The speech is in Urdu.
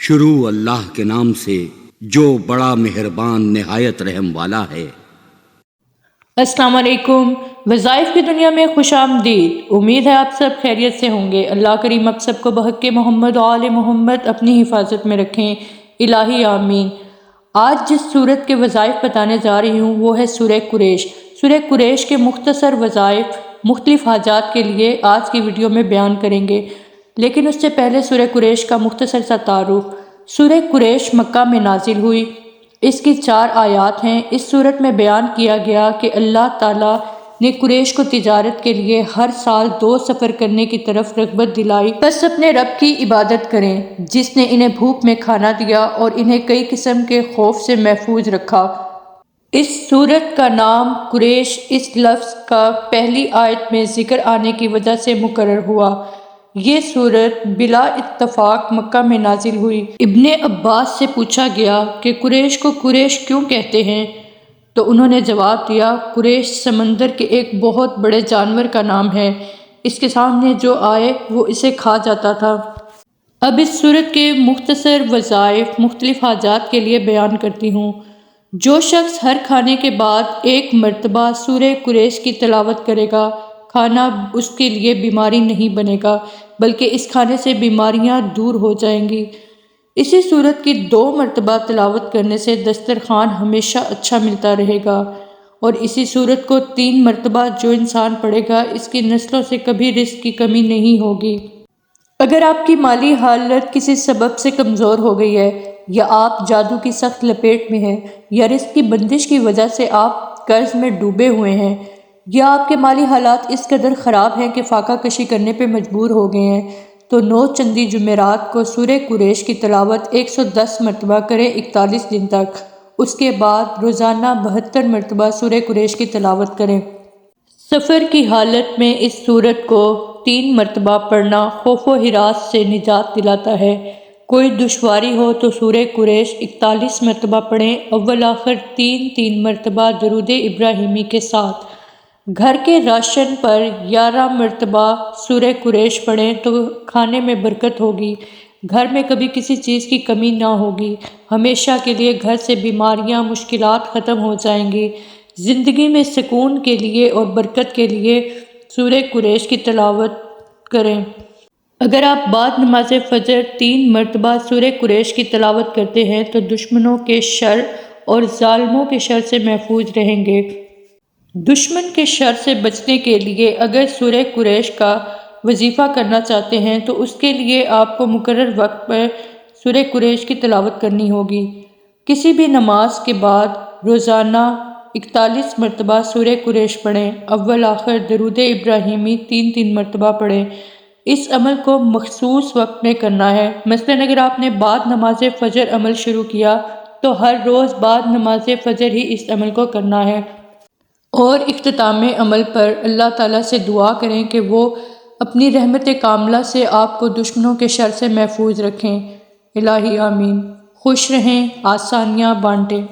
شروع اللہ کے نام سے جو بڑا مہربان نہایت رحم والا ہے۔ السلام علیکم۔ وظائف کی دنیا میں خوش آمدید۔ امید ہے آپ سب خیریت سے ہوں گے۔ اللہ کریم آپ سب کو بحق محمد و آل محمد اپنی حفاظت میں رکھیں، الہی آمین۔ آج جس سورت کے وظائف بتانے جا رہی ہوں وہ ہے سورہ قریش۔ سورہ قریش کے مختصر وظائف مختلف حاجات کے لیے آج کی ویڈیو میں بیان کریں گے، لیکن اس سے پہلے سورہ قریش کا مختصر سا تعارف۔ سورہ قریش مکہ میں نازل ہوئی۔ اس کی 4 آیات ہیں۔ اس صورت میں بیان کیا گیا کہ اللہ تعالیٰ نے قریش کو تجارت کے لیے ہر سال 2 سفر کرنے کی طرف رغبت دلائی، بس اپنے رب کی عبادت کریں جس نے انہیں بھوک میں کھانا دیا اور انہیں کئی قسم کے خوف سے محفوظ رکھا۔ اس سورت کا نام قریش اس لفظ کا پہلی آیت میں ذکر آنے کی وجہ سے مقرر ہوا۔ یہ سورت بلا اتفاق مکہ میں نازل ہوئی۔ ابن عباس سے پوچھا گیا کہ قریش کو قریش کیوں کہتے ہیں، تو انہوں نے جواب دیا، قریش سمندر کے ایک بہت بڑے جانور کا نام ہے، اس کے سامنے جو آئے وہ اسے کھا جاتا تھا۔ اب اس سورت کے مختصر وظائف مختلف حاجات کے لیے بیان کرتی ہوں۔ جو شخص ہر کھانے کے بعد 1 مرتبہ سورہ قریش کی تلاوت کرے گا، کھانا اس کے لیے بیماری نہیں بنے گا، بلکہ اس کھانے سے بیماریاں دور ہو جائیں گی۔ اسی سورت کی 2 مرتبہ تلاوت کرنے سے دسترخوان ہمیشہ اچھا ملتا رہے گا، اور اسی سورت کو 3 مرتبہ جو انسان پڑھے گا اس کی نسلوں سے کبھی رزق کی کمی نہیں ہوگی۔ اگر آپ کی مالی حالت کسی سبب سے کمزور ہو گئی ہے، یا آپ جادو کی سخت لپیٹ میں ہیں، یا رزق کی بندش کی وجہ سے آپ قرض میں ڈوبے ہوئے ہیں، یا آپ کے مالی حالات اس قدر خراب ہیں کہ فاقہ کشی کرنے پہ مجبور ہو گئے ہیں، تو 9 چندی جمعرات کو سورہ قریش کی تلاوت 110 مرتبہ کریں 41 دن تک۔ اس کے بعد روزانہ 72 مرتبہ سورہ قریش کی تلاوت کریں۔ سفر کی حالت میں اس سورت کو 3 مرتبہ پڑھنا خوف و ہراس سے نجات دلاتا ہے۔ کوئی دشواری ہو تو سورہ قریش 41 مرتبہ پڑھیں، اول آخر 3 مرتبہ درود ابراہیمی کے ساتھ۔ گھر کے راشن پر 11 مرتبہ سورہ قریش پڑھیں تو کھانے میں برکت ہوگی، گھر میں کبھی کسی چیز کی کمی نہ ہوگی، ہمیشہ کے لیے گھر سے بیماریاں مشکلات ختم ہو جائیں گی۔ زندگی میں سکون کے لیے اور برکت کے لیے سورہ قریش کی تلاوت کریں۔ اگر آپ بعد نماز فجر 3 مرتبہ سورہ قریش کی تلاوت کرتے ہیں تو دشمنوں کے شر اور ظالموں کے شر سے محفوظ رہیں گے۔ دشمن کے شر سے بچنے کے لیے اگر سورہ قریش کا وظیفہ کرنا چاہتے ہیں تو اس کے لیے آپ کو مقرر وقت پر سورہ قریش کی تلاوت کرنی ہوگی۔ کسی بھی نماز کے بعد روزانہ 41 مرتبہ سورہ قریش پڑھیں، اول آخر درود ابراہیمی 3 مرتبہ پڑھیں۔ اس عمل کو مخصوص وقت میں کرنا ہے۔ مثلاً اگر آپ نے بعد نماز فجر عمل شروع کیا تو ہر روز بعد نماز فجر ہی اس عمل کو کرنا ہے، اور اختتام عمل پر اللہ تعالیٰ سے دعا کریں کہ وہ اپنی رحمت کاملہ سے آپ کو دشمنوں کے شر سے محفوظ رکھیں، الہی آمین۔ خوش رہیں، آسانیاں بانٹیں۔